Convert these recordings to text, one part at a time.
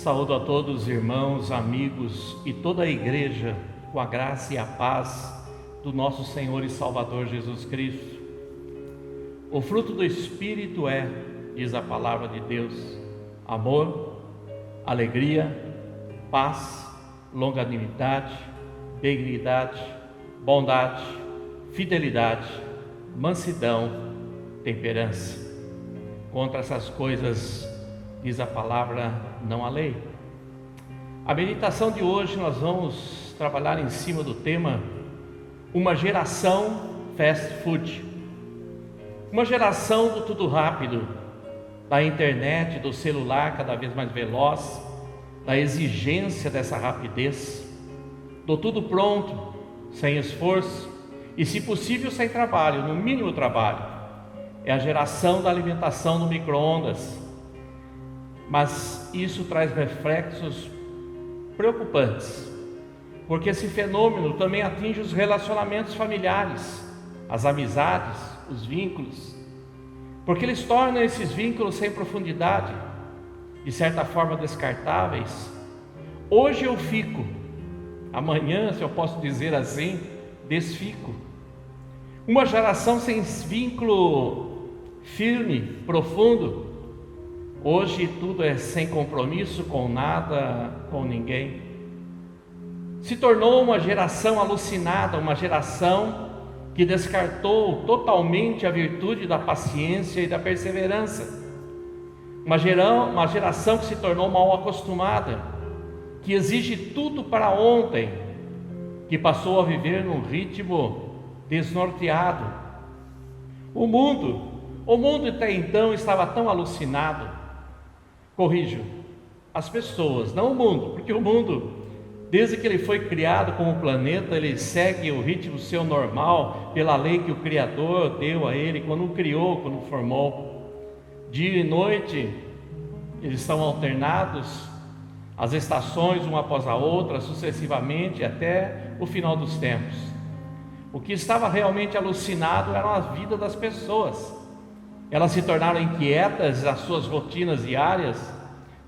Saúdo a todos os irmãos, amigos e toda a igreja com a graça e a paz do nosso Senhor e Salvador Jesus Cristo. O fruto do Espírito é, diz a palavra de Deus, amor, alegria, paz, longanimidade, benignidade, bondade, fidelidade, mansidão, temperança. Contra essas coisas, diz a palavra, não há lei. A meditação de hoje nós vamos trabalhar em cima do tema uma geração fast food. Uma geração do tudo rápido, da internet, do celular cada vez mais veloz, da exigência dessa rapidez, do tudo pronto, sem esforço e, se possível, sem trabalho, no mínimo trabalho. É a geração da alimentação no micro-ondas. Mas isso traz reflexos preocupantes, porque esse fenômeno também atinge os relacionamentos familiares, as amizades, os vínculos, porque eles tornam esses vínculos sem profundidade, de certa forma descartáveis. Hoje eu fico, amanhã, se eu posso dizer assim, desfico. Uma geração sem vínculo firme, profundo. Hoje tudo é sem compromisso com nada, com ninguém. Se tornou uma geração alucinada, uma geração que descartou totalmente a virtude da paciência e da perseverança. Uma geração que se tornou mal acostumada, que exige tudo para ontem, que passou a viver num ritmo desnorteado. O mundo até então estava tão alucinado. Corrijo, as pessoas, não o mundo, porque o mundo, desde que ele foi criado como planeta, ele segue o ritmo seu normal, pela lei que o Criador deu a ele, quando o criou, quando o formou. Dia e noite, eles estão alternados, as estações uma após a outra, sucessivamente, até o final dos tempos. O que estava realmente alucinado era a vida das pessoas. Elas se tornaram inquietas nas suas rotinas diárias,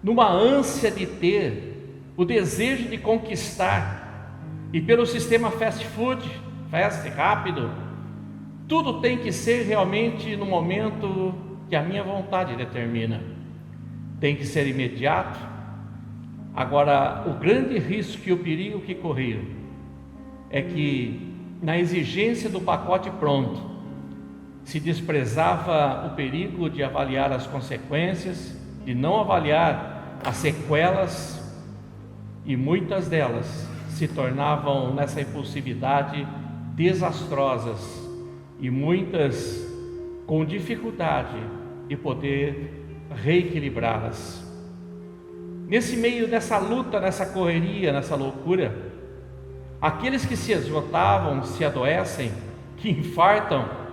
numa ânsia de ter, o desejo de conquistar, e pelo sistema fast food, fast, rápido, tudo tem que ser realmente no momento que a minha vontade determina, tem que ser imediato. Agora, o grande risco e o perigo que corriam é que, na exigência do pacote pronto, se desprezava o perigo de avaliar as consequências, de não avaliar as sequelas, e muitas delas se tornavam, nessa impulsividade, desastrosas, e muitas com dificuldade de poder reequilibrá-las. Nesse meio dessa luta, nessa correria, nessa loucura, aqueles que se esgotavam, se adoecem, que infartam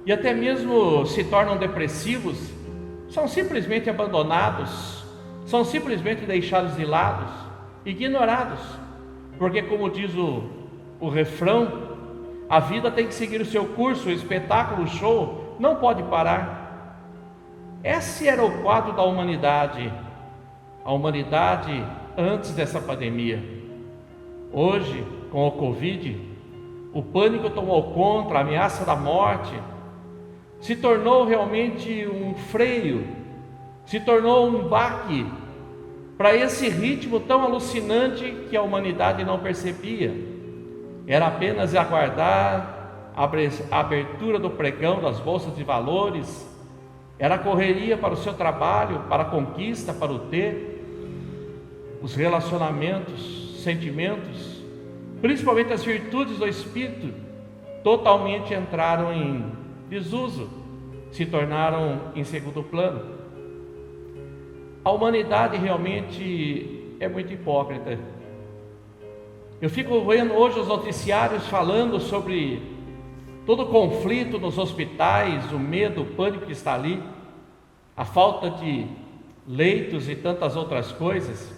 e até mesmo se tornam depressivos, são simplesmente abandonados, são simplesmente deixados de lado, ignorados, porque, como diz o refrão, a vida tem que seguir o seu curso, o espetáculo, o show não pode parar. Esse era o quadro da humanidade, a humanidade antes dessa pandemia. Hoje, com o Covid, o pânico tomou conta, a ameaça da morte se tornou realmente um freio, se tornou um baque para esse ritmo tão alucinante que a humanidade não percebia. Era apenas aguardar a abertura do pregão das bolsas de valores, era a correria para o seu trabalho, para a conquista, para o ter. Os relacionamentos, sentimentos, principalmente as virtudes do Espírito, totalmente entraram em desuso, se tornaram em segundo plano. A humanidade realmente é muito hipócrita. Eu fico vendo hoje os noticiários falando sobre todo o conflito nos hospitais, o medo, o pânico que está ali, a falta de leitos e tantas outras coisas,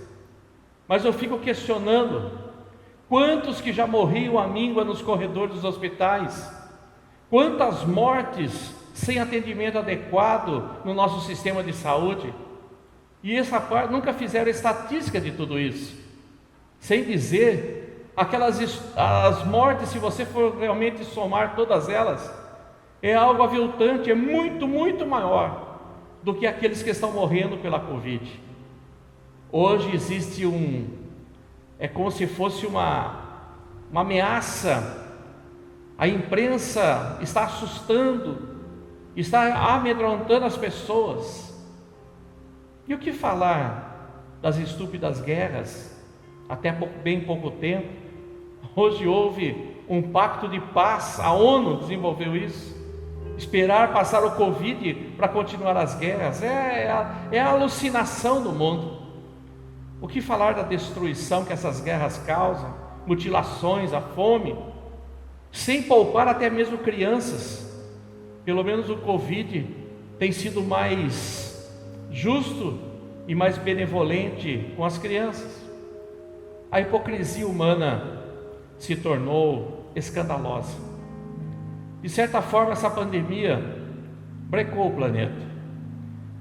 mas eu fico questionando quantos que já morriam à míngua nos corredores dos hospitais, quantas mortes sem atendimento adequado no nosso sistema de saúde. E essa parte nunca fizeram estatística de tudo isso, sem dizer as mortes, se você for realmente somar todas elas, é algo aviltante, é muito, muito maior do que aqueles que estão morrendo pela Covid. Hoje existe é como se fosse uma ameaça. A imprensa está assustando, está amedrontando as pessoas. E o que falar das estúpidas guerras? Até bem pouco tempo, hoje houve um pacto de paz, a ONU desenvolveu isso. Esperar passar o Covid para continuar as guerras é a alucinação do mundo. O que falar da destruição que essas guerras causam, mutilações, a fome, sem poupar até mesmo crianças. Pelo menos o Covid tem sido mais justo e mais benevolente com as crianças. A hipocrisia humana se tornou escandalosa. De certa forma, essa pandemia brecou o planeta.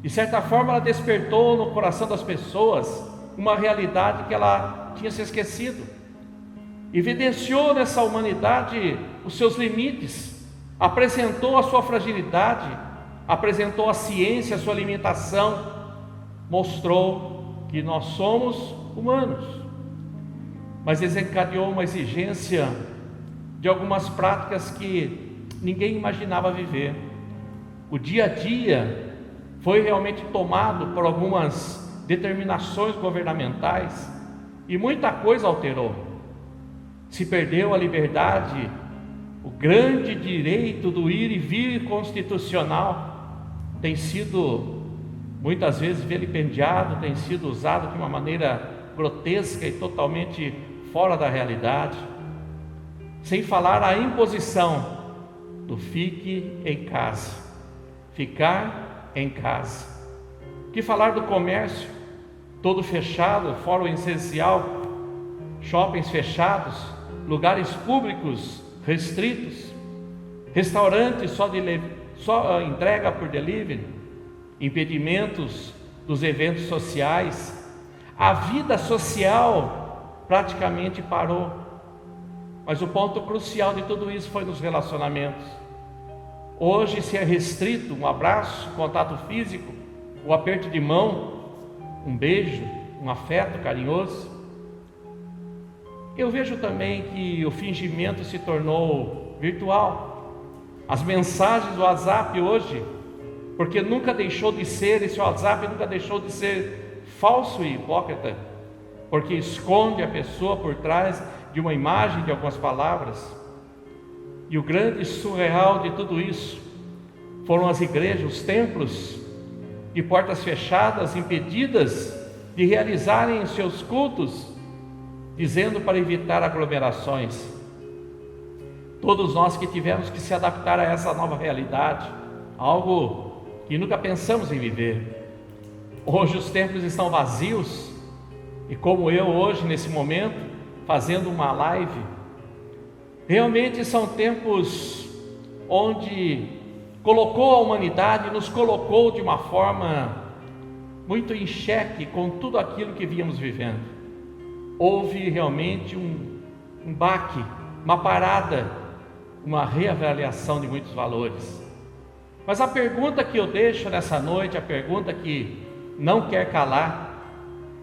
De certa forma, ela despertou no coração das pessoas uma realidade que ela tinha se esquecido. Evidenciou nessa humanidade os seus limites, apresentou a sua fragilidade, apresentou a ciência, a sua limitação, mostrou que nós somos humanos. Mas desencadeou uma exigência de algumas práticas que ninguém imaginava viver. O dia a dia foi realmente tomado por algumas determinações governamentais e muita coisa alterou. Se perdeu a liberdade, o grande direito do ir e vir constitucional tem sido muitas vezes vilipendiado, tem sido usado de uma maneira grotesca e totalmente fora da realidade, sem falar a imposição do fique em casa, ficar em casa. Que falar do comércio, todo fechado, fora o essencial, shoppings fechados, lugares públicos restritos, restaurantes só entrega por delivery, impedimentos dos eventos sociais, a vida social praticamente parou. Mas o ponto crucial de tudo isso foi nos relacionamentos. Hoje se é restrito um abraço, contato físico, o aperto de mão, um beijo, um afeto carinhoso. Eu vejo também que o fingimento se tornou virtual. As mensagens do WhatsApp hoje, porque nunca deixou de ser, esse WhatsApp nunca deixou de ser falso e hipócrita, porque esconde a pessoa por trás de uma imagem, de algumas palavras. E o grande surreal de tudo isso foram as igrejas, os templos de portas fechadas, impedidas de realizarem os seus cultos, dizendo para evitar aglomerações. Todos nós que tivemos que se adaptar a essa nova realidade, algo que nunca pensamos em viver. Hoje os templos estão vazios, e como eu hoje nesse momento, fazendo uma live, realmente são tempos onde colocou a humanidade, nos colocou de uma forma muito em xeque com tudo aquilo que víamos vivendo. Houve realmente um baque, uma parada, uma reavaliação de muitos valores. Mas a pergunta que eu deixo nessa noite, a pergunta que não quer calar,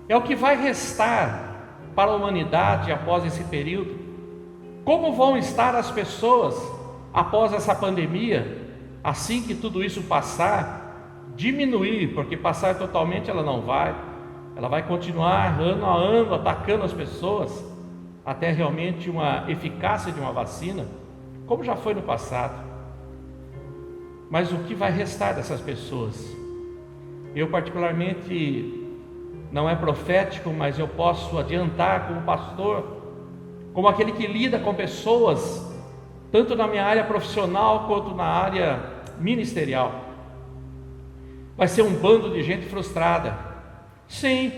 é o que vai restar para a humanidade após esse período. Como vão estar as pessoas após essa pandemia, assim que tudo isso passar, diminuir, porque passar totalmente ela não vai, ela vai continuar ano a ano atacando as pessoas, até realmente uma eficácia de uma vacina, como já foi no passado. Mas o que vai restar dessas pessoas? Eu particularmente, não é profético, mas eu posso adiantar como pastor, como aquele que lida com pessoas, tanto na minha área profissional quanto na área ministerial. Vai ser um bando de gente frustrada. Sim,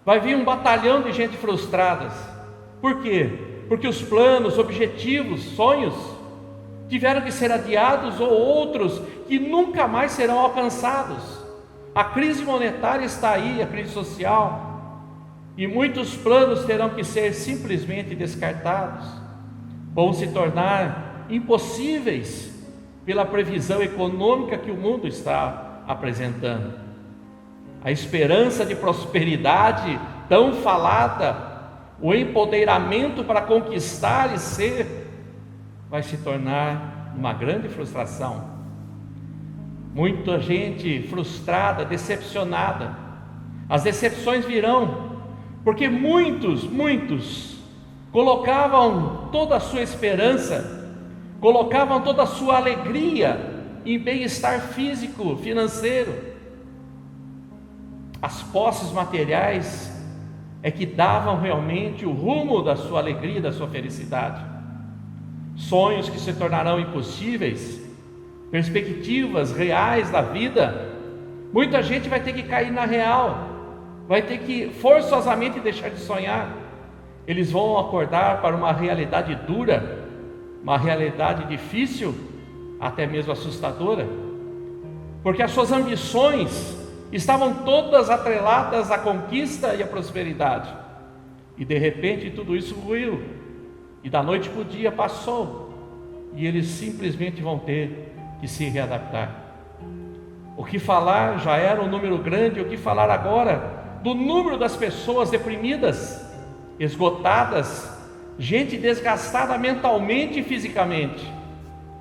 vai vir um batalhão de gente frustradas. Por quê? Porque os planos, objetivos, sonhos tiveram que ser adiados, ou outros que nunca mais serão alcançados. A crise monetária está aí, a crise social, e muitos planos terão que ser simplesmente descartados, vão se tornar impossíveis pela previsão econômica que o mundo está apresentando. A esperança de prosperidade tão falada, o empoderamento para conquistar e ser, vai se tornar uma grande frustração. Muita gente frustrada, decepcionada. As decepções virão, porque muitos colocavam toda a sua esperança, colocavam toda a sua alegria em bem-estar físico, financeiro. As posses materiais é que davam realmente o rumo da sua alegria, da sua felicidade. Sonhos que se tornarão impossíveis, perspectivas reais da vida. Muita gente vai ter que cair na real, vai ter que forçosamente deixar de sonhar. Eles vão acordar para uma realidade dura, uma realidade difícil, até mesmo assustadora, porque as suas ambições estavam todas atreladas à conquista e à prosperidade, e de repente tudo isso ruiu, e da noite para o dia passou, e eles simplesmente vão ter que se readaptar. O que falar já era um número grande, o que falar agora do número das pessoas deprimidas, esgotadas, gente desgastada mentalmente e fisicamente.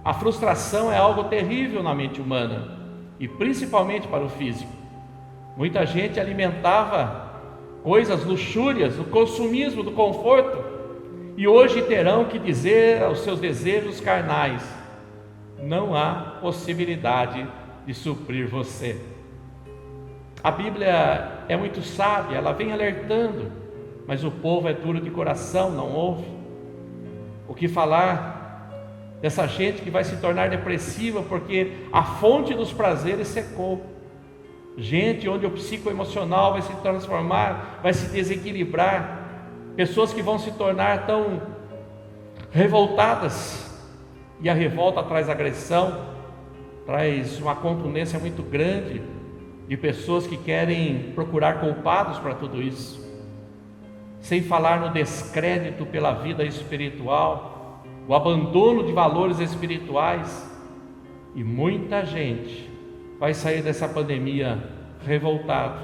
A frustração é algo terrível na mente humana, e principalmente para o físico. Muita gente alimentava coisas luxúrias, do consumismo, do conforto, e hoje terão que dizer aos seus desejos carnais: não há possibilidade de suprir você. A Bíblia é muito sábia, ela vem alertando, mas o povo é duro de coração, não ouve. O que falar dessa gente que vai se tornar depressiva porque a fonte dos prazeres secou? Gente onde o psicoemocional vai se transformar, vai se desequilibrar, pessoas que vão se tornar tão revoltadas, e a revolta traz agressão, traz uma contundência muito grande de pessoas que querem procurar culpados para tudo isso, sem falar no descrédito pela vida espiritual, o abandono de valores espirituais, e muita gente vai sair dessa pandemia revoltado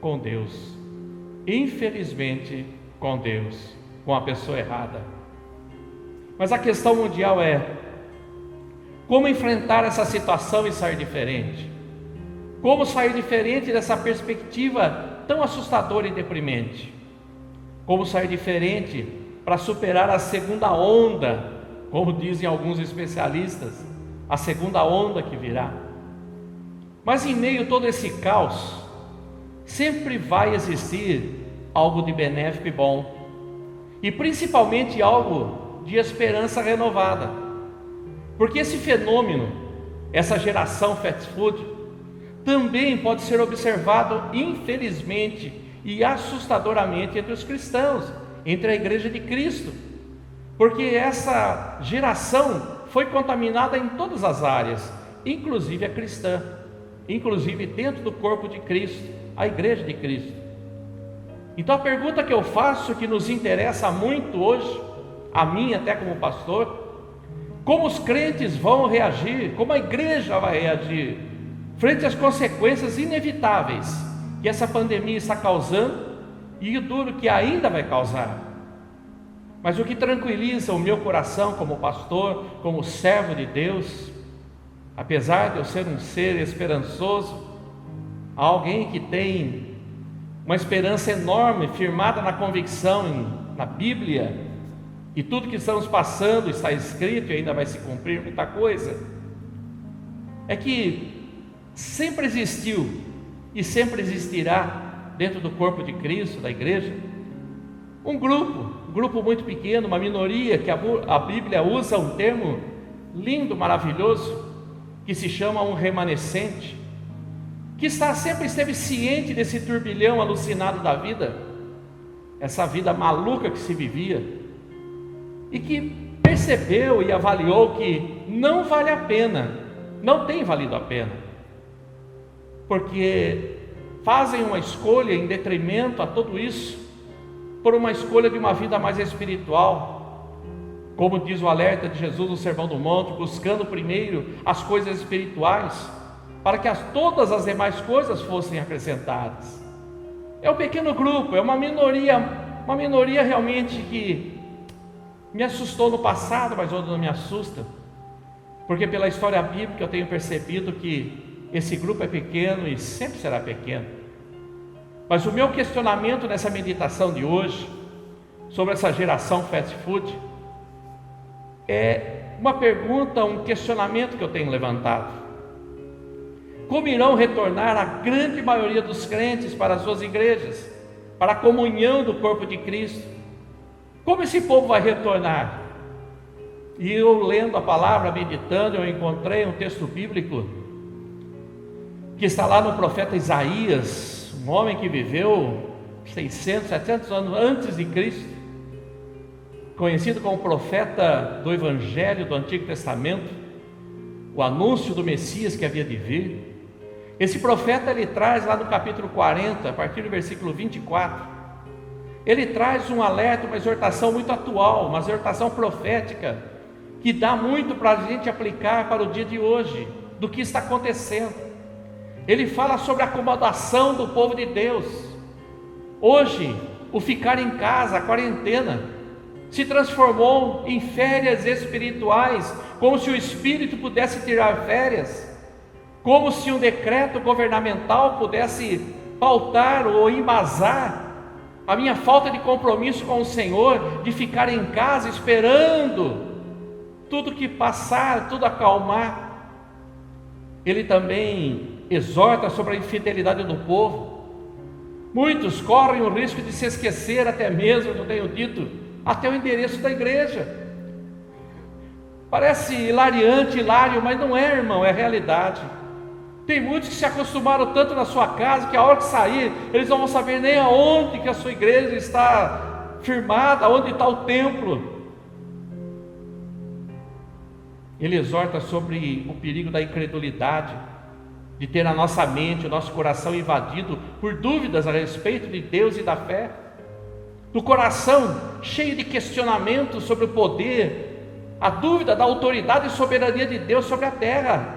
com Deus, infelizmente com Deus, com a pessoa errada. Mas a questão mundial é: como enfrentar essa situação e sair diferente? Como sair diferente dessa perspectiva tão assustadora e deprimente? Como sair diferente para superar a segunda onda, como dizem alguns especialistas, a segunda onda que virá? Mas em meio a todo esse caos, sempre vai existir algo de benéfico e bom, e principalmente algo de esperança renovada, porque esse fenômeno, essa geração fast food, também pode ser observado, infelizmente e assustadoramente, entre os cristãos, entre a Igreja de Cristo, porque essa geração foi contaminada em todas as áreas, inclusive a cristã, inclusive dentro do corpo de Cristo, a Igreja de Cristo. Então a pergunta que eu faço, que nos interessa muito hoje, a mim até como pastor: como os crentes vão reagir, como a igreja vai reagir frente às consequências inevitáveis que essa pandemia está causando e o duro que ainda vai causar. Mas o que tranquiliza o meu coração como pastor, como servo de Deus, apesar de eu ser um ser esperançoso, alguém que tem uma esperança enorme, firmada na convicção na Bíblia, e tudo que estamos passando está escrito e ainda vai se cumprir muita coisa, é que sempre existiu e sempre existirá dentro do corpo de Cristo, da igreja, um grupo muito pequeno, uma minoria, que a Bíblia usa um termo lindo, maravilhoso, que se chama um remanescente, que sempre esteve ciente desse turbilhão alucinado da vida, essa vida maluca que se vivia, e que percebeu e avaliou que não vale a pena, não tem valido a pena. porque fazem uma escolha em detrimento a tudo isso, por uma escolha de uma vida mais espiritual, como diz o alerta de Jesus no Sermão do Monte, buscando primeiro as coisas espirituais, para que todas as demais coisas fossem acrescentadas. É um pequeno grupo, é uma minoria realmente que me assustou no passado, mas hoje não me assusta, porque pela história bíblica eu tenho percebido que esse grupo é pequeno e sempre será pequeno. Mas o meu questionamento nessa meditação de hoje, sobre essa geração fast food, é uma pergunta, um questionamento que eu tenho levantado. Como irão retornar a grande maioria dos crentes para as suas igrejas, para a comunhão do corpo de Cristo? Como esse povo vai retornar? E eu lendo a palavra, meditando, eu encontrei um texto bíblico que está lá no profeta Isaías, um homem que viveu 600, 700 anos antes de Cristo, conhecido como profeta do Evangelho do Antigo Testamento, o anúncio do Messias que havia de vir. Esse profeta, ele traz lá no capítulo 40, a partir do versículo 24, ele traz um alerta, uma exortação muito atual, uma exortação profética, que dá muito para a gente aplicar para o dia de hoje, do que está acontecendo. Ele fala sobre a acomodação do povo de Deus. Hoje, o ficar em casa, a quarentena, se transformou em férias espirituais, como se o Espírito pudesse tirar férias, como se um decreto governamental pudesse pautar ou embasar a minha falta de compromisso com o Senhor, de ficar em casa esperando tudo que passar, tudo acalmar. Ele também exorta sobre a infidelidade do povo. Muitos correm o risco de se esquecer até mesmo, eu tenho dito, até o endereço da igreja. Parece hilariante, hilário, mas não é, irmão, é realidade. Tem muitos que se acostumaram tanto na sua casa, que a hora que sair, eles não vão saber nem aonde que a sua igreja está firmada, onde está o templo. Ele exorta sobre o perigo da incredulidade, de ter a nossa mente, o nosso coração invadido por dúvidas a respeito de Deus e da fé, do coração cheio de questionamentos sobre o poder, a dúvida da autoridade e soberania de Deus sobre a terra.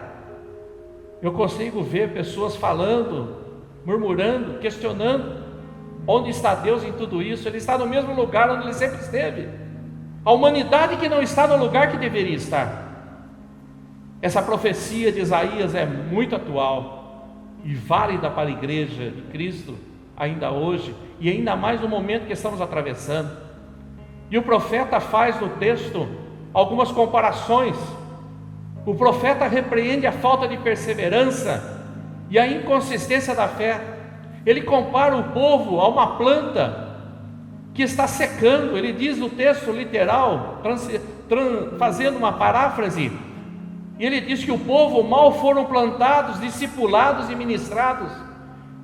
Eu consigo ver pessoas falando, murmurando, questionando: onde está Deus em tudo isso? Ele está no mesmo lugar onde ele sempre esteve. A humanidade que não está no lugar que deveria estar. Essa profecia de Isaías é muito atual e válida para a igreja de Cristo ainda hoje, e ainda mais no momento que estamos atravessando. E o profeta faz no texto algumas comparações. O profeta repreende a falta de perseverança e a inconsistência da fé. Ele compara o povo a uma planta que está secando. Ele diz no texto literal, fazendo uma paráfrase, e ele diz que o povo mal foram plantados, discipulados e ministrados,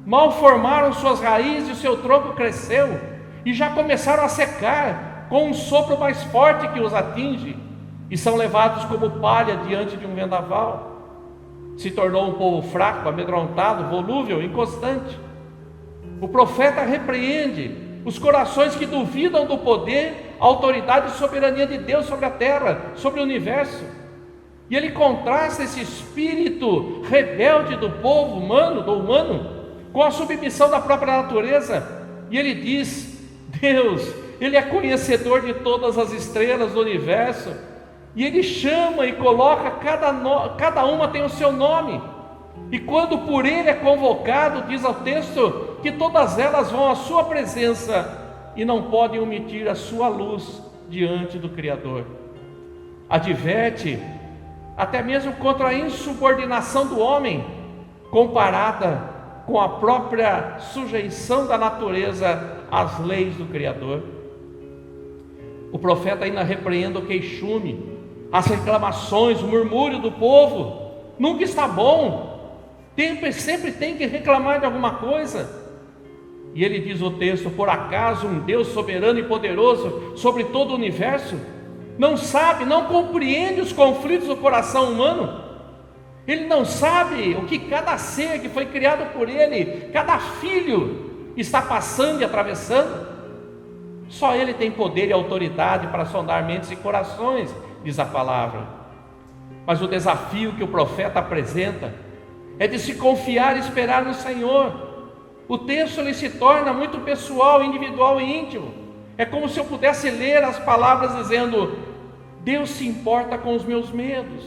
mal formaram suas raízes e o seu tronco cresceu, e já começaram a secar com um sopro mais forte que os atinge, e são levados como palha diante de um vendaval. Se tornou um povo fraco, amedrontado, volúvel, inconstante. O profeta repreende os corações que duvidam do poder, autoridade e soberania de Deus sobre a terra, sobre o universo. E ele contrasta esse espírito rebelde do povo humano, do humano, com a submissão da própria natureza. E ele diz: Deus, Ele é conhecedor de todas as estrelas do universo, e Ele chama e coloca, cada uma tem o seu nome, e quando por Ele é convocado, diz ao texto, que todas elas vão à sua presença, e não podem omitir a sua luz diante do Criador. Adverte até mesmo contra a insubordinação do homem, comparada com a própria sujeição da natureza às leis do Criador. O profeta ainda repreende o queixume, as reclamações, o murmúrio do povo. Nunca está bom, sempre tem que reclamar de alguma coisa. E ele diz o texto: por acaso um Deus soberano e poderoso sobre todo o universo não sabe, não compreende os conflitos do coração humano? Ele não sabe o que cada ser que foi criado por Ele, cada filho está passando e atravessando. Só Ele tem poder e autoridade para sondar mentes e corações, diz a palavra. Mas o desafio que o profeta apresenta é de se confiar e esperar no Senhor. O texto ele se torna muito pessoal, individual e íntimo. É como se eu pudesse ler as palavras dizendo: Deus se importa com os meus medos,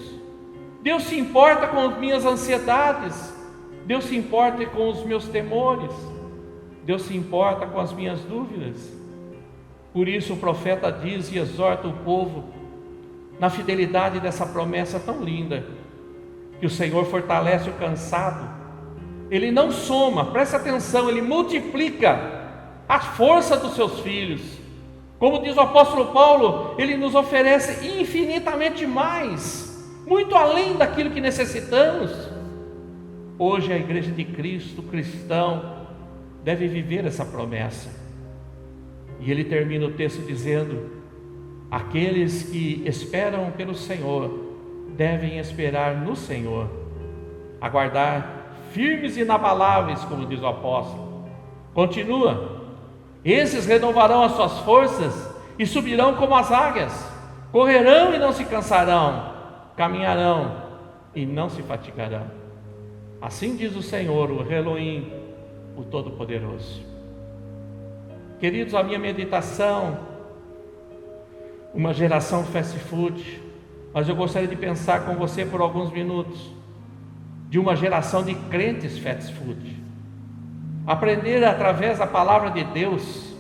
Deus se importa com as minhas ansiedades, Deus se importa com os meus temores, Deus se importa com as minhas dúvidas. Por isso o profeta diz e exorta o povo na fidelidade dessa promessa tão linda, que o Senhor fortalece o cansado. Ele não soma, presta atenção, Ele multiplica a força dos seus filhos. Como diz o apóstolo Paulo, Ele nos oferece infinitamente mais, muito além daquilo que necessitamos. Hoje a igreja de Cristo, o cristão, deve viver essa promessa. E ele termina o texto dizendo: aqueles que esperam pelo Senhor devem esperar no Senhor, aguardar firmes e inabaláveis, como diz o apóstolo. Continua: esses renovarão as suas forças e subirão como as águias, correrão e não se cansarão, caminharão e não se fatigarão. Assim diz o Senhor, o Elohim, o Todo-Poderoso. Queridos, a minha meditação, uma geração fast food, mas eu gostaria de pensar com você por alguns minutos de uma geração de crentes fast food. Aprender através da palavra de Deus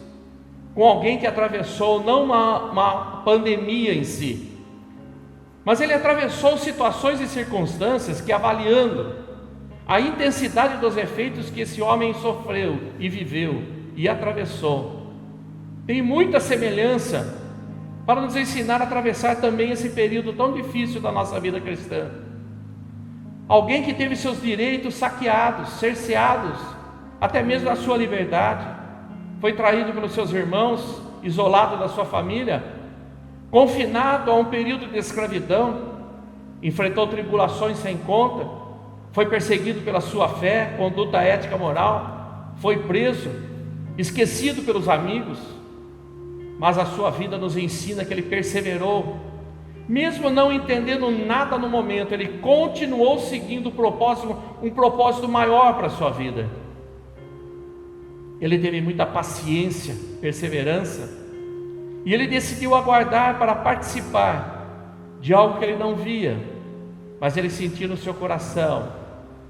com alguém que atravessou não uma pandemia em si, mas ele atravessou situações e circunstâncias que, avaliando a intensidade dos efeitos que esse homem sofreu e viveu e atravessou, tem muita semelhança para nos ensinar a atravessar também esse período tão difícil da nossa vida cristã. Alguém que teve seus direitos saqueados, cerceados, até mesmo a sua liberdade, foi traído pelos seus irmãos, isolado da sua família, confinado a um período de escravidão, enfrentou tribulações sem conta, foi perseguido pela sua fé, conduta ética moral, foi preso, esquecido pelos amigos, mas a sua vida nos ensina que ele perseverou, mesmo não entendendo nada no momento, ele continuou seguindo um propósito maior para a sua vida. Ele teve muita paciência, perseverança, e ele decidiu aguardar para participar de algo que ele não via, mas ele sentia no seu coração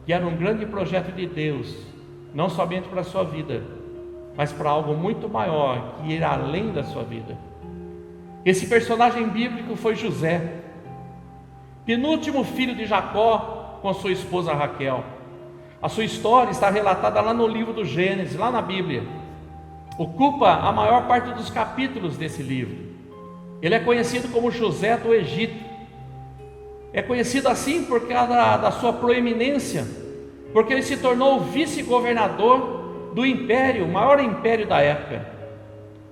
que era um grande projeto de Deus, não somente para a sua vida, mas para algo muito maior, que irá além da sua vida. Esse personagem bíblico foi José, penúltimo filho de Jacó com sua esposa Raquel. A sua história está relatada lá no livro do Gênesis, lá na Bíblia. Ocupa a maior parte dos capítulos desse livro. Ele é conhecido como José do Egito. É conhecido assim por causa da sua proeminência, porque ele se tornou vice-governador do império, o maior império da época.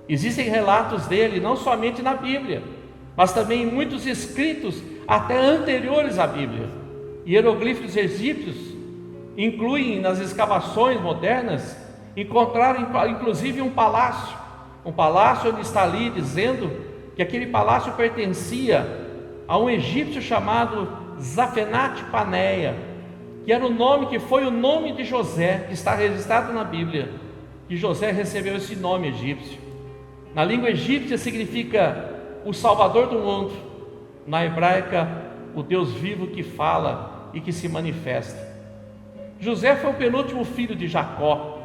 Existem relatos dele não somente na Bíblia, mas também em muitos escritos até anteriores à Bíblia. Hieroglifos egípcios incluem nas escavações modernas, encontraram inclusive um palácio onde está ali dizendo que aquele palácio pertencia a um egípcio chamado Zafenat-Paneia, que era o nome, que foi o nome de José, que está registrado na Bíblia, que José recebeu esse nome egípcio. Na língua egípcia significa o Salvador do mundo, na hebraica, o Deus vivo que fala e que se manifesta. José foi o penúltimo filho de Jacó,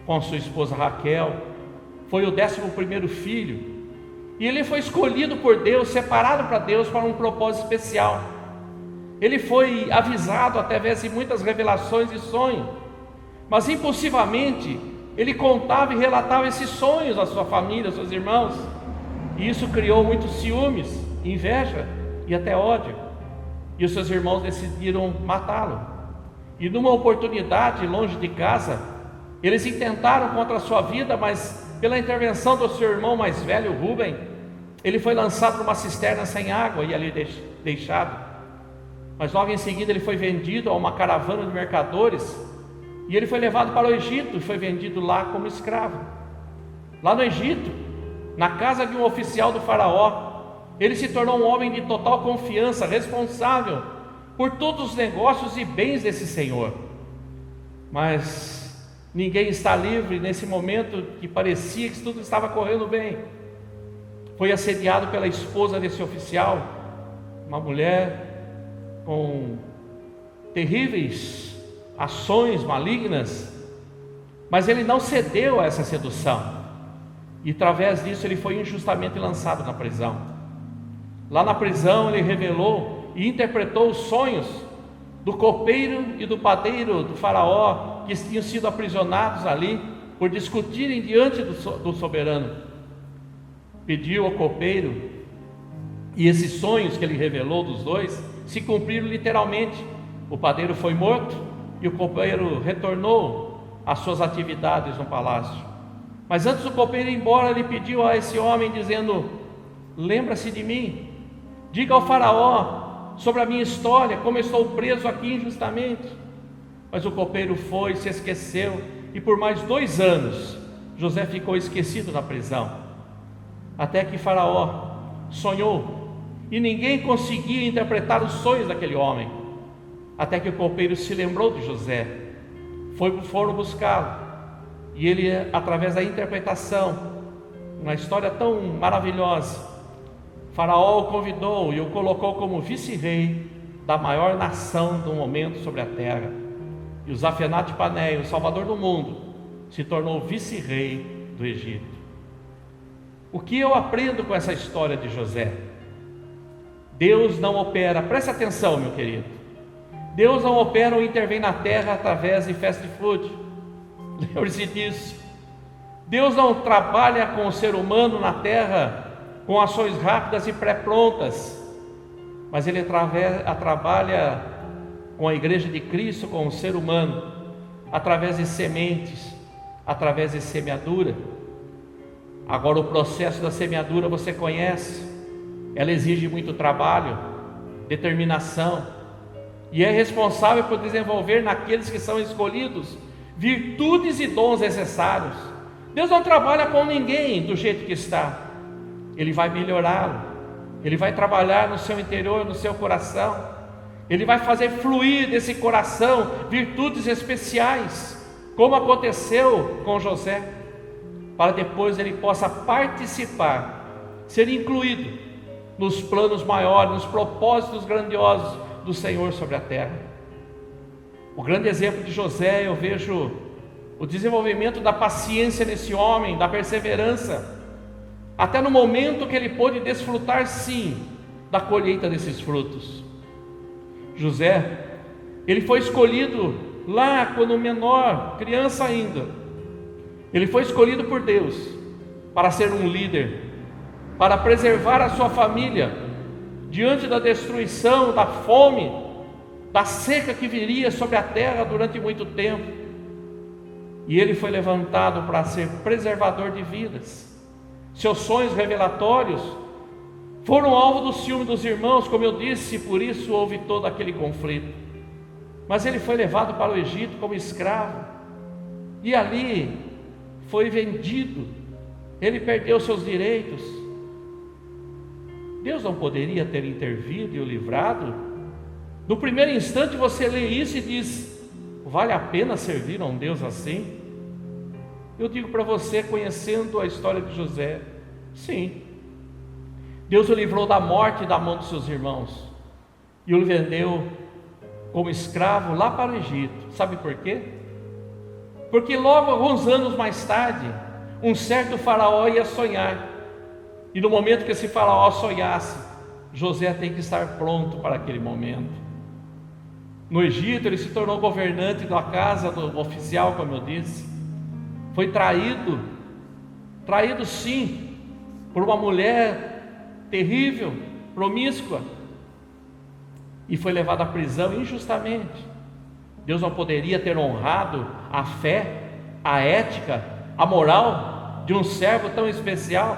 com sua esposa Raquel, foi o 11º filho, e ele foi escolhido por Deus, separado para Deus para um propósito especial. Ele foi avisado através de muitas revelações e sonhos, mas impulsivamente ele contava e relatava esses sonhos à sua família, aos seus irmãos, e isso criou muitos ciúmes, inveja e até ódio, e os seus irmãos decidiram matá-lo. E numa oportunidade, longe de casa, eles intentaram contra a sua vida, mas pela intervenção do seu irmão mais velho, Rúben, ele foi lançado numa cisterna sem água e ali deixado. mas logo em seguida ele foi vendido a uma caravana de mercadores, e ele foi levado para o Egito e foi vendido lá como escravo. Lá no Egito, na casa de um oficial do faraó, ele se tornou um homem de total confiança, responsável por todos os negócios e bens desse senhor. Mas ninguém está livre nesse momento que parecia que tudo estava correndo bem. Foi assediado pela esposa desse oficial, uma mulher com terríveis ações malignas, mas ele não cedeu a essa sedução, e através disso ele foi injustamente lançado na prisão. Lá na prisão ele revelou e interpretou os sonhos do copeiro e do padeiro do faraó, que tinham sido aprisionados ali por discutirem diante do soberano. Pediu ao copeiro, e esses sonhos que ele revelou dos dois se cumpriram literalmente. O padeiro foi morto e o copeiro retornou às suas atividades no palácio. Mas antes do copeiro ir embora, ele pediu a esse homem, dizendo: lembra-se de mim, diga ao faraó sobre a minha história, como eu estou preso aqui injustamente. Mas o copeiro foi, se esqueceu, e por mais 2 anos José ficou esquecido na prisão, até que faraó sonhou, e ninguém conseguia interpretar os sonhos daquele homem, até que o copeiro se lembrou de José. Foram buscá-lo, e ele, através da interpretação, uma história tão maravilhosa, faraó o convidou e o colocou como vice-rei da maior nação do momento sobre a terra. E o Zafenate Paneia, o salvador do mundo, se tornou vice-rei do Egito. O que eu aprendo com essa história de José? Deus não opera, preste atenção, meu querido, Deus não opera ou intervém na terra através de fast food. Lembre-se disso. Deus não trabalha com o ser humano na terra com ações rápidas e pré-prontas, mas Ele trabalha com a igreja de Cristo, com o ser humano, através de sementes, através de semeadura. Agora, o processo da semeadura você conhece, ela exige muito trabalho, determinação, e é responsável por desenvolver naqueles que são escolhidos virtudes e dons necessários. Deus não trabalha com ninguém do jeito que está, Ele vai melhorá-lo, Ele vai trabalhar no seu interior, no seu coração, Ele vai fazer fluir desse coração virtudes especiais, como aconteceu com José, para depois ele possa participar, ser incluído nos planos maiores, nos propósitos grandiosos do Senhor sobre a terra. O grande exemplo de José, eu vejo o desenvolvimento da paciência nesse homem, da perseverança, até no momento que ele pôde desfrutar sim da colheita desses frutos. José, ele foi escolhido lá quando menor, criança ainda, ele foi escolhido por Deus para ser um líder, para preservar a sua família diante da destruição, da fome, da seca que viria sobre a terra durante muito tempo. E ele foi levantado para ser preservador de vidas. Seus sonhos revelatórios foram alvo do ciúme dos irmãos, como eu disse, por isso houve todo aquele conflito. Mas ele foi levado para o Egito como escravo, e ali foi vendido, ele perdeu seus direitos. Deus não poderia ter intervido e o livrado? No primeiro instante você lê isso e diz: vale a pena servir a um Deus assim? Eu digo para você, conhecendo a história de José, sim. Deus o livrou da morte da mão dos seus irmãos e o vendeu como escravo lá para o Egito. Sabe por quê? Porque logo, alguns anos mais tarde, um certo faraó ia sonhar, e no momento que esse faraó sonhasse, José tem que estar pronto para aquele momento. No Egito ele se tornou governante da casa do oficial, como eu disse. Foi traído sim, por uma mulher terrível, promíscua, e foi levado à prisão injustamente. Deus não poderia ter honrado a fé, a ética, a moral de um servo tão especial?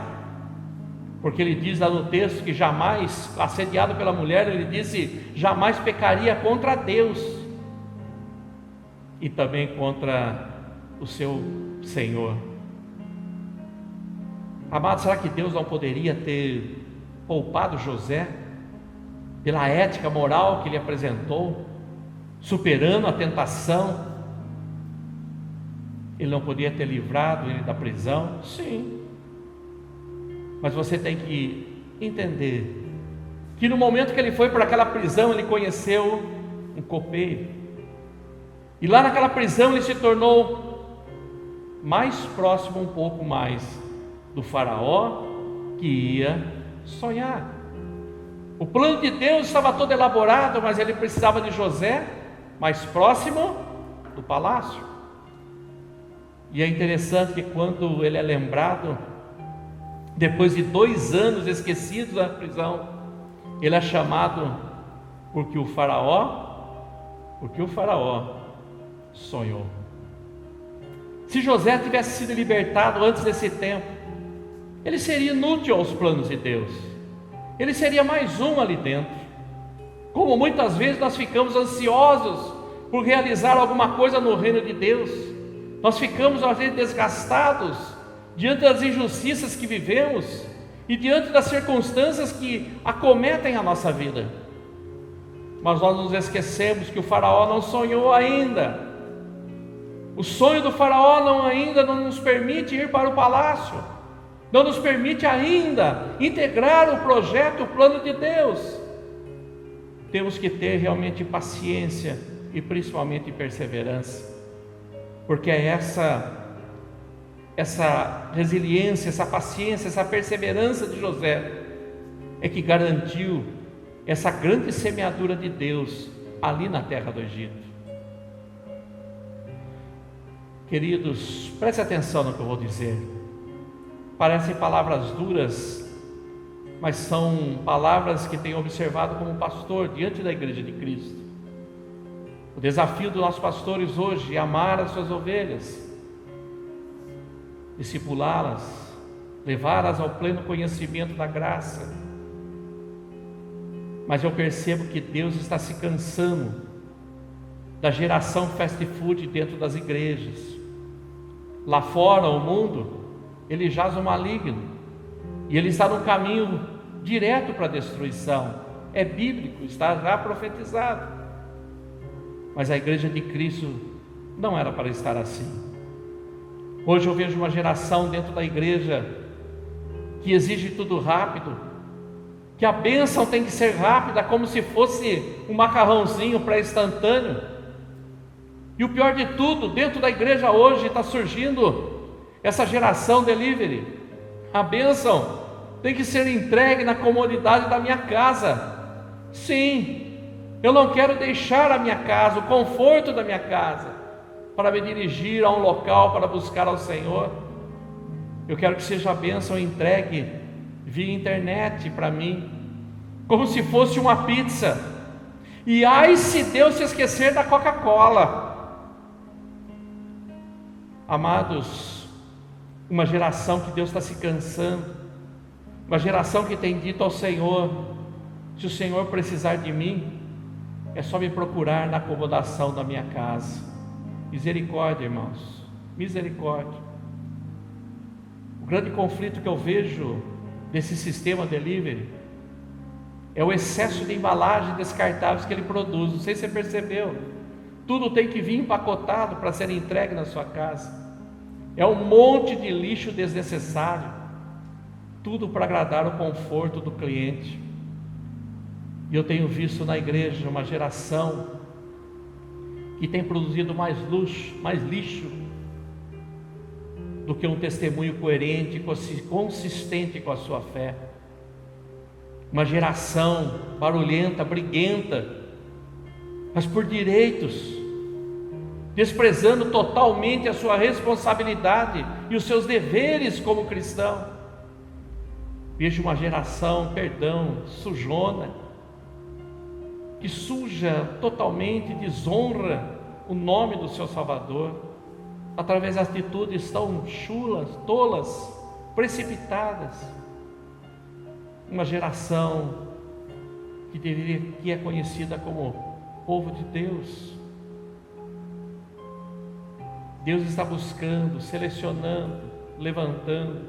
porque ele diz lá no texto que jamais, assediado pela mulher, ele disse, jamais pecaria contra Deus e também contra o seu Senhor. Amado, será que Deus não poderia ter poupado José pela ética moral que ele apresentou, superando a tentação? Ele não podia ter livrado ele da prisão? Sim. Mas você tem que entender que no momento que ele foi para aquela prisão, ele conheceu um copeiro. E lá naquela prisão ele se tornou mais próximo, um pouco mais, do faraó que ia sonhar. O plano de Deus estava todo elaborado, mas ele precisava de José mais próximo do palácio. E é interessante que quando ele é lembrado, depois de 2 anos esquecido da prisão, ele é chamado porque o faraó sonhou. Se José tivesse sido libertado antes desse tempo, ele seria inútil aos planos de Deus, ele seria mais um ali dentro. Como muitas vezes nós ficamos ansiosos por realizar alguma coisa no reino de Deus, nós ficamos às vezes desgastados diante das injustiças que vivemos e diante das circunstâncias que acometem a nossa vida. Mas nós nos esquecemos que o faraó não sonhou ainda. O sonho do faraó ainda não nos permite ir para o palácio, não nos permite ainda integrar o projeto, o plano de Deus. Temos que ter realmente paciência e principalmente perseverança, porque é essa resiliência, essa paciência, essa perseverança de José é que garantiu essa grande semeadura de Deus ali na terra do Egito. Queridos, preste atenção no que eu vou dizer. Parecem palavras duras, mas são palavras que tenho observado como pastor diante da igreja de Cristo. O desafio dos nossos pastores hoje é amar as suas ovelhas, discipulá-las, levá-las ao pleno conhecimento da graça. Mas eu percebo que Deus está se cansando da geração fast food dentro das igrejas. Lá fora, o mundo, ele jaz o maligno, e ele está no caminho direto para a destruição. É bíblico, está já profetizado. Mas a igreja de Cristo não era para estar assim. Hoje eu vejo uma geração dentro da igreja que exige tudo rápido, que a bênção tem que ser rápida, como se fosse um macarrãozinho pré-instantâneo. E o pior de tudo, dentro da igreja hoje está surgindo essa geração delivery. A bênção tem que ser entregue na comodidade da minha casa. Sim, eu não quero deixar a minha casa, o conforto da minha casa, para me dirigir a um local para buscar ao Senhor. Eu quero que seja a bênção entregue via internet para mim, como se fosse uma pizza. E ai se Deus se esquecer da Coca-Cola. Amados, uma geração que Deus está se cansando, uma geração que tem dito ao Senhor: se o Senhor precisar de mim, é só me procurar na acomodação da minha casa. Misericórdia, irmãos, misericórdia. O grande conflito que eu vejo desse sistema delivery é o excesso de embalagens descartáveis que ele produz. Não sei se você percebeu, tudo tem que vir empacotado para ser entregue na sua casa. É um monte de lixo desnecessário, tudo para agradar o conforto do cliente. E eu tenho visto na igreja uma geração que tem produzido mais lixo do que um testemunho coerente, consistente com a sua fé. Uma geração barulhenta, briguenta, mas por direitos, desprezando totalmente a sua responsabilidade e os seus deveres como cristão. Vejo uma geração, sujona, que suja totalmente, desonra o nome do seu Salvador, através de atitudes tão chulas, tolas, precipitadas. uma geração que é conhecida como povo de Deus. Deus está buscando, selecionando, levantando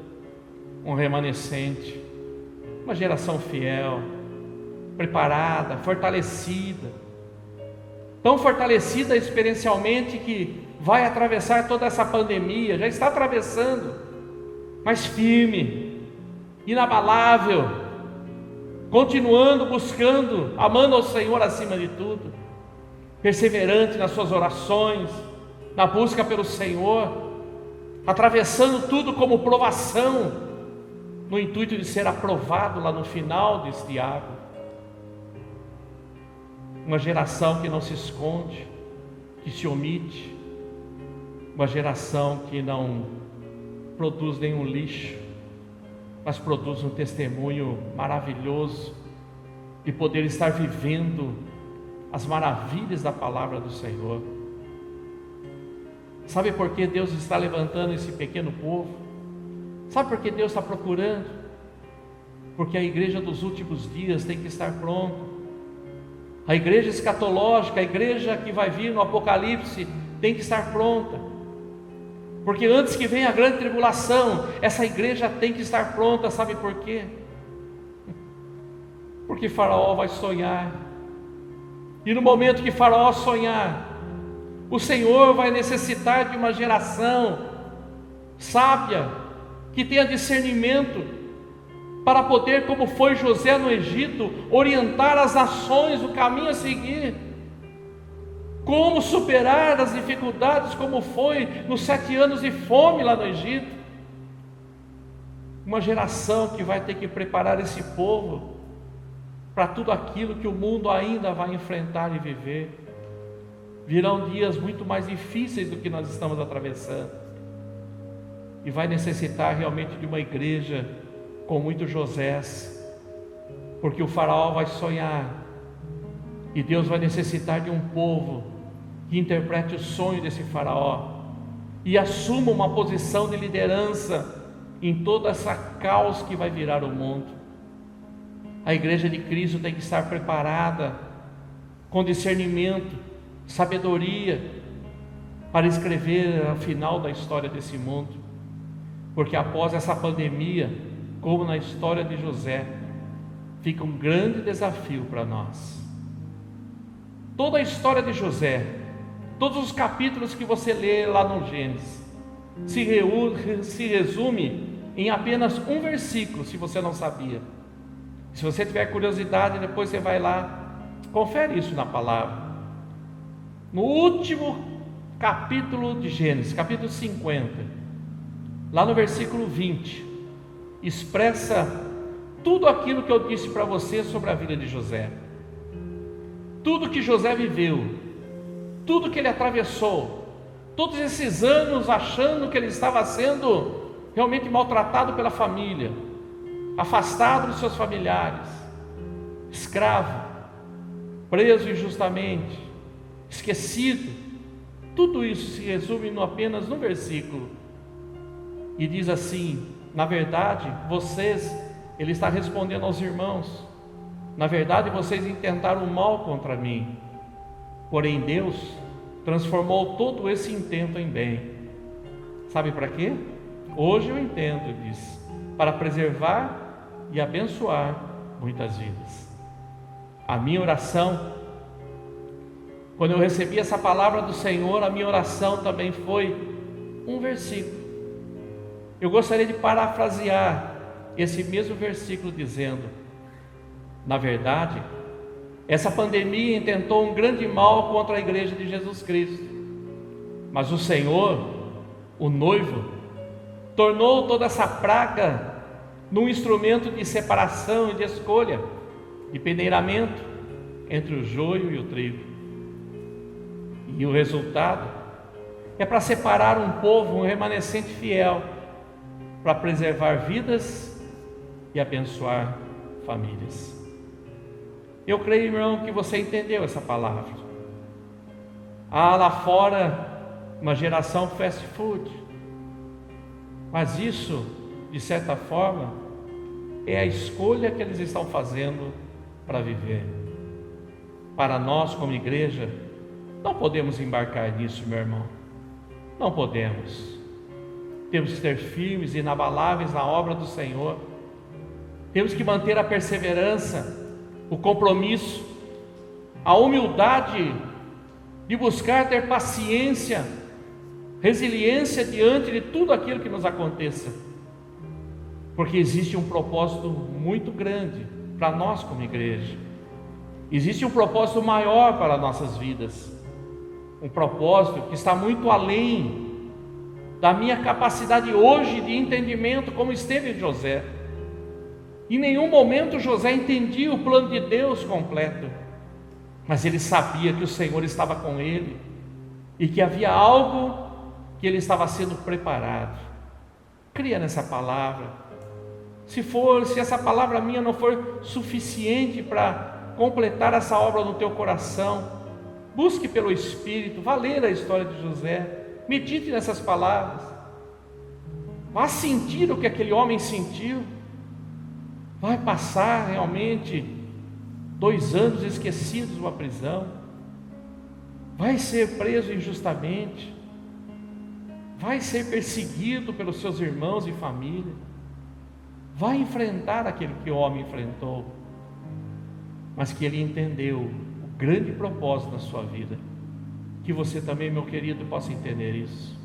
um remanescente, uma geração fiel, preparada, fortalecida, tão fortalecida experiencialmente que vai atravessar toda essa pandemia, já está atravessando, mas firme, inabalável, continuando, buscando, amando ao Senhor acima de tudo, perseverante nas suas orações, na busca pelo Senhor, atravessando tudo como provação, no intuito de ser aprovado lá no final deste água. Uma geração que não se esconde, que se omite, uma geração que não produz nenhum lixo, mas produz um testemunho maravilhoso de poder estar vivendo as maravilhas da palavra do Senhor. Sabe por que Deus está levantando esse pequeno povo? Sabe por que Deus está procurando? Porque a igreja dos últimos dias tem que estar pronta. A igreja escatológica, a igreja que vai vir no Apocalipse, tem que estar pronta. Porque antes que venha a grande tribulação, essa igreja tem que estar pronta. Sabe por quê? Porque Faraó vai sonhar. E no momento que Faraó sonhar, o Senhor vai necessitar de uma geração sábia, que tenha discernimento, para poder, como foi José no Egito, orientar as nações o caminho a seguir. Como superar as dificuldades, como foi nos 7 anos de fome lá no Egito. Uma geração que vai ter que preparar esse povo para tudo aquilo que o mundo ainda vai enfrentar e viver. Virão dias muito mais difíceis do que nós estamos atravessando, e vai necessitar realmente de uma igreja com muitos Josés, porque o Faraó vai sonhar, e Deus vai necessitar de um povo que interprete o sonho desse Faraó e assuma uma posição de liderança em toda essa caos que vai virar o mundo. A igreja de Cristo tem que estar preparada, com discernimento, sabedoria, para escrever o final da história desse mundo, porque após essa pandemia, como na história de José, fica um grande desafio para nós. Toda a história de José, todos os capítulos que você lê lá no Gênesis, se resume em apenas um versículo, se você não sabia. Se você tiver curiosidade, depois você vai lá, confere isso na palavra. No último capítulo de Gênesis, capítulo 50, lá no versículo 20, expressa tudo aquilo que eu disse para você sobre a vida de José. Tudo que José viveu, tudo que ele atravessou, todos esses anos achando que ele estava sendo realmente maltratado pela família, afastado dos seus familiares, escravo, preso injustamente, esquecido. Tudo isso se resume apenas num versículo, e diz assim: na verdade, ele está respondendo aos irmãos, na verdade vocês intentaram o mal contra mim, porém Deus transformou todo esse intento em bem. Sabe para quê? Hoje eu entendo, diz, para preservar e abençoar muitas vidas. A minha oração, quando eu recebi essa palavra do Senhor, a minha oração também foi um versículo. Eu gostaria de parafrasear esse mesmo versículo dizendo: na verdade, essa pandemia intentou um grande mal contra a igreja de Jesus Cristo, mas o Senhor, o noivo, tornou toda essa praga num instrumento de separação e de escolha, de peneiramento entre o joio e o trigo. E o resultado é para separar um povo, um remanescente fiel, para preservar vidas e abençoar famílias. Eu creio, irmão, que você entendeu essa palavra. Há lá fora uma geração fast food, mas isso, de certa forma, é a escolha que eles estão fazendo para viver. Para nós, como igreja, não podemos embarcar nisso, meu irmão. Não podemos. Temos que ser firmes e inabaláveis na obra do Senhor. Temos que manter a perseverança, o compromisso, a humildade de buscar ter paciência, resiliência diante de tudo aquilo que nos aconteça. Porque existe um propósito muito grande para nós como igreja. Existe um propósito maior para nossas vidas. Um propósito que está muito além da minha capacidade hoje de entendimento, como esteve José. Em nenhum momento José entendia o plano de Deus completo, mas ele sabia que o Senhor estava com ele e que havia algo que ele estava sendo preparado. Cria nessa palavra. Se essa palavra minha não for suficiente para completar essa obra no teu coração, busque pelo Espírito, vá ler a história de José, medite nessas palavras, vá sentir o que aquele homem sentiu. Vai passar realmente 2 anos esquecidos numa prisão, vai ser preso injustamente, vai ser perseguido pelos seus irmãos e família, vai enfrentar aquilo que o homem enfrentou, mas que ele entendeu o grande propósito da sua vida. Que você também, meu querido, possa entender isso.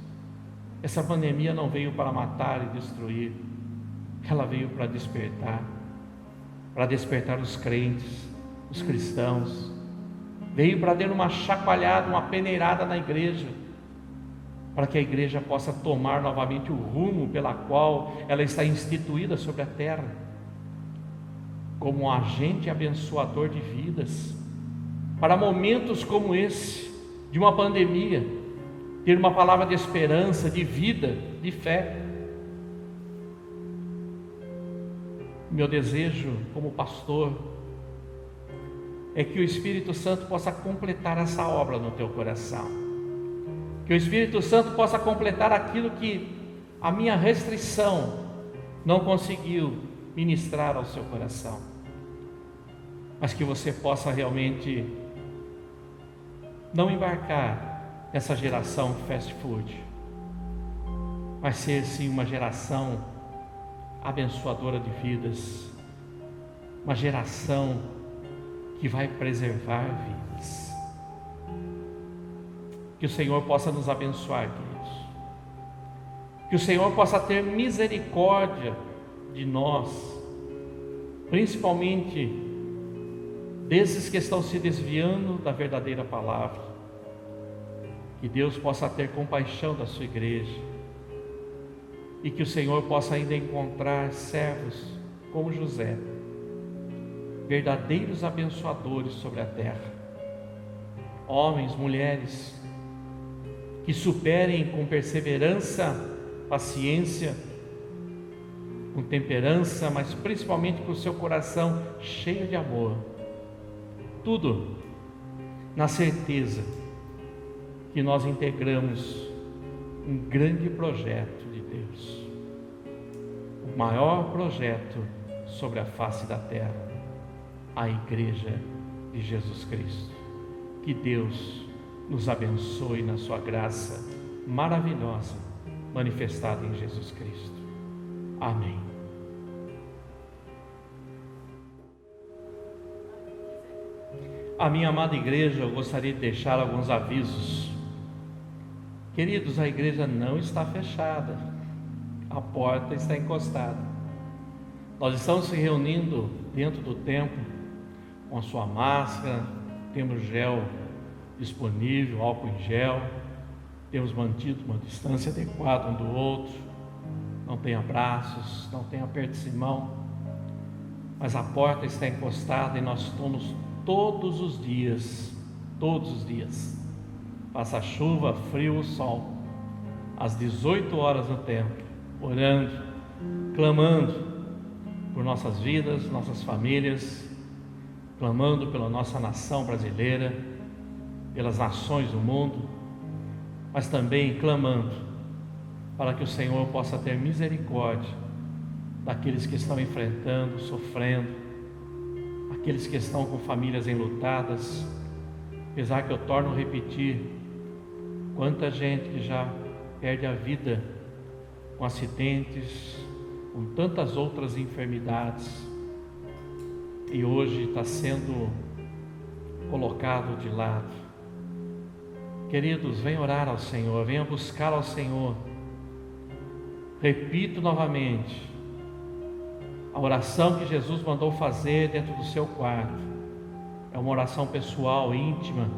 Essa pandemia não veio para matar e destruir, ela veio para despertar os crentes, os cristãos, veio para dar uma chacoalhada, uma peneirada na igreja, para que a igreja possa tomar novamente o rumo pela qual ela está instituída sobre a terra, como um agente abençoador de vidas, para momentos como esse, de uma pandemia, ter uma palavra de esperança, de vida, de fé. Meu desejo como pastor é que o Espírito Santo possa completar essa obra no teu coração, que o Espírito Santo possa completar aquilo que a minha restrição não conseguiu ministrar ao seu coração, mas que você possa realmente não embarcar nessa geração fast food, mas ser sim uma geração abençoadora de vidas, uma geração que vai preservar vidas. Que o Senhor possa nos abençoar, queridos. Que o Senhor possa ter misericórdia de nós, principalmente desses que estão se desviando da verdadeira palavra. Que Deus possa ter compaixão da sua igreja, e que o Senhor possa ainda encontrar servos como José, verdadeiros abençoadores sobre a terra, homens, mulheres, que superem com perseverança, paciência, com temperança, mas principalmente com o seu coração cheio de amor, tudo na certeza que nós integramos um grande projeto de Deus, o maior projeto sobre a face da terra, a Igreja de Jesus Cristo. Que Deus nos abençoe na sua graça maravilhosa manifestada em Jesus Cristo. Amém. A minha amada igreja, eu gostaria de deixar alguns avisos. Queridos, a igreja não está fechada, a porta está encostada. Nós estamos se reunindo dentro do templo com a sua máscara, temos gel disponível, álcool em gel, temos mantido uma distância adequada um do outro, não tem abraços, não tem aperto de mão, mas a porta está encostada e nós estamos todos os dias, passa chuva, frio, sol, às 18 horas no templo, orando, clamando por nossas vidas, nossas famílias, clamando pela nossa nação brasileira, pelas nações do mundo, mas também clamando para que o Senhor possa ter misericórdia daqueles que estão enfrentando, sofrendo, aqueles que estão com famílias enlutadas. Apesar que eu torno a repetir, quanta gente que já perde a vida com acidentes, com tantas outras enfermidades, e hoje está sendo colocado de lado. Queridos, venham orar ao Senhor, venham buscar ao Senhor. Repito novamente, a oração que Jesus mandou fazer dentro do seu quarto é uma oração pessoal, íntima,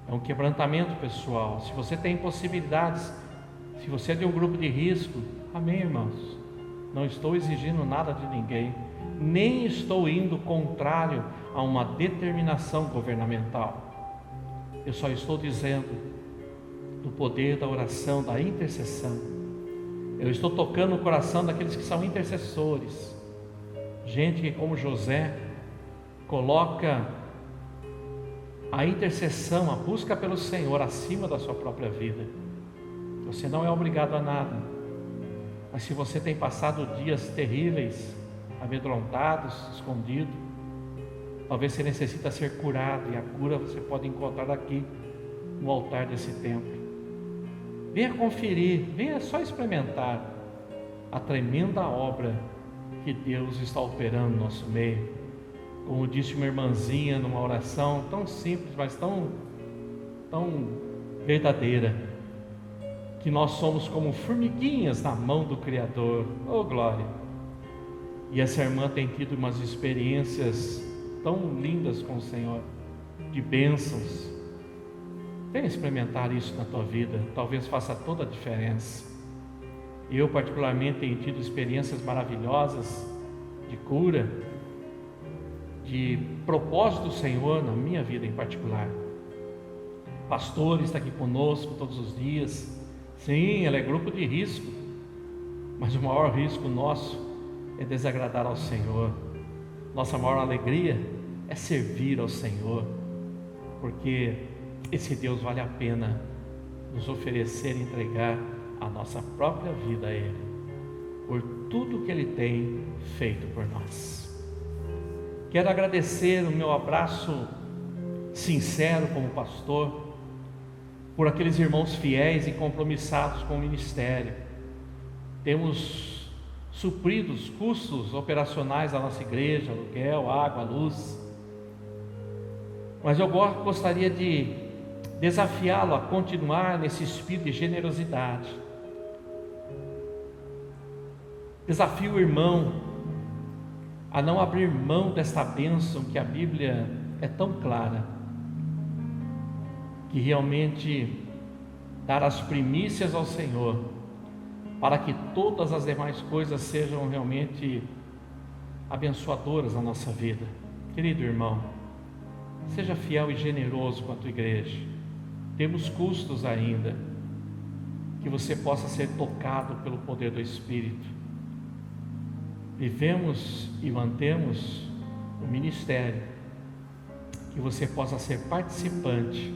é um quebrantamento pessoal. Se você tem possibilidades, se você é de um grupo de risco, amém, irmãos, não estou exigindo nada de ninguém, nem estou indo contrário a uma determinação governamental. Eu só estou dizendo do poder da oração, da intercessão. Eu estou tocando no coração daqueles que são intercessores, gente que, como José, coloca a intercessão, a busca pelo Senhor acima da sua própria vida. Você não é obrigado a nada, mas se você tem passado dias terríveis, amedrontados, escondido, talvez você necessita ser curado, e a cura você pode encontrar aqui no altar desse templo. Venha conferir, venha só experimentar a tremenda obra que Deus está operando no nosso meio. Como disse uma irmãzinha numa oração tão simples, mas tão verdadeira, que nós somos como formiguinhas na mão do Criador. Oh, glória! E essa irmã tem tido umas experiências tão lindas com o Senhor, de bênçãos. Venha experimentar isso na tua vida, talvez faça toda a diferença. Eu particularmente tenho tido experiências maravilhosas de cura, de propósito do Senhor na minha vida em particular. Pastor está aqui conosco todos os dias. Sim, ela é grupo de risco, mas o maior risco nosso é desagradar ao Senhor. Nossa maior alegria é servir ao Senhor, porque esse Deus vale a pena nos oferecer e entregar a nossa própria vida a Ele, por tudo que Ele tem feito por nós. Quero agradecer o meu abraço sincero como pastor, por aqueles irmãos fiéis e compromissados com o ministério. Temos suprido os custos operacionais da nossa igreja, aluguel, água, luz. Mas eu gostaria de desafiá-lo a continuar nesse espírito de generosidade. Desafio o irmão a não abrir mão desta bênção que a Bíblia é tão clara, que realmente dar as primícias ao Senhor, para que todas as demais coisas sejam realmente abençoadoras na nossa vida. Querido irmão, seja fiel e generoso com a tua igreja. Temos custos ainda, que você possa ser tocado pelo poder do Espírito. Vivemos e mantemos o ministério, que você possa ser participante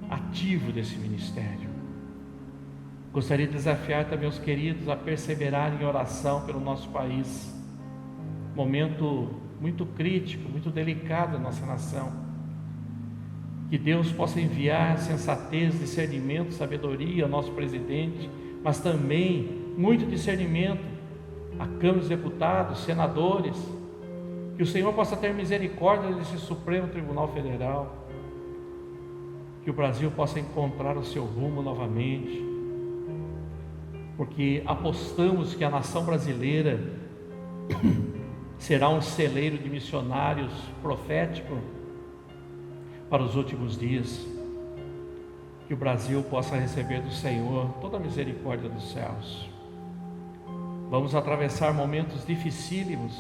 ativo desse ministério. Gostaria de desafiar também os queridos a perseverar em oração pelo nosso país. Momento muito crítico, muito delicado da nossa nação. Que Deus possa enviar sensatez, discernimento, sabedoria ao nosso presidente, mas também muito discernimento à Câmara dos Deputados, senadores. Que o Senhor possa ter misericórdia desse Supremo Tribunal Federal. Que o Brasil possa encontrar o seu rumo novamente, porque apostamos que a nação brasileira será um celeiro de missionários profético para os últimos dias. Que o Brasil possa receber do Senhor toda a misericórdia dos céus. Vamos atravessar momentos dificílimos,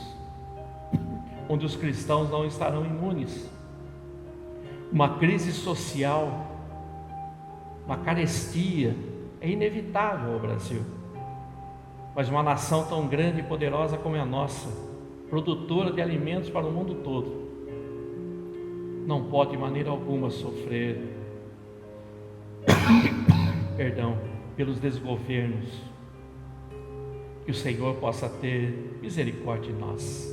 onde os cristãos não estarão imunes. Uma crise social, uma carestia é inevitável ao Brasil, mas uma nação tão grande e poderosa como é a nossa, produtora de alimentos para o mundo todo, não pode de maneira alguma sofrer pelos desgovernos. que o Senhor possa ter misericórdia de nós,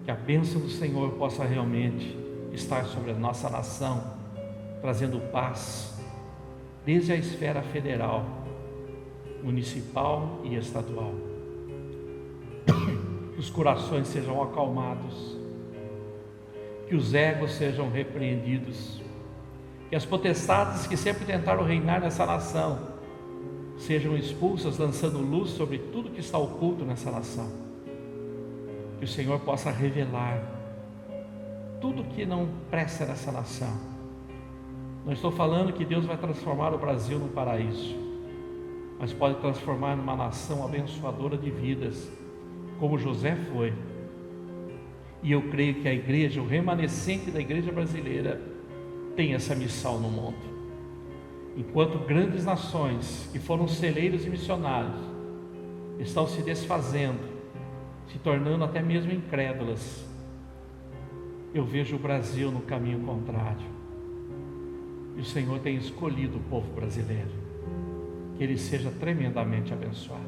que a bênção do Senhor possa realmente estar sobre a nossa nação, trazendo paz desde a esfera federal, municipal e estadual. Que os corações sejam acalmados, que os egos sejam repreendidos, que as potestades que sempre tentaram reinar nessa nação sejam expulsas, lançando luz sobre tudo que está oculto nessa nação. Que o Senhor possa revelar tudo que não presta nessa nação. Não estou falando que Deus vai transformar o Brasil num paraíso, mas pode transformar numa nação abençoadora de vidas, como José foi. E eu creio que a igreja, o remanescente da igreja brasileira, tem essa missão no mundo. Enquanto grandes nações que foram celeiros e missionários estão se desfazendo, se tornando até mesmo incrédulas, eu vejo o Brasil no caminho contrário. E o Senhor tem escolhido o povo brasileiro, que ele seja tremendamente abençoado.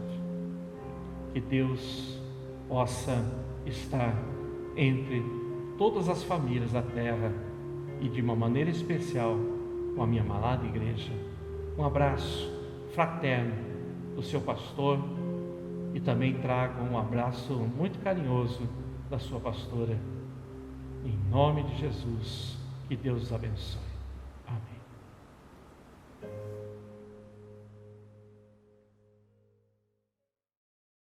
Que Deus possa estar entre todas as famílias da terra e de uma maneira especial com a minha amada igreja. Um abraço fraterno do seu pastor e também trago um abraço muito carinhoso da sua pastora. Em nome de Jesus, que Deus os abençoe.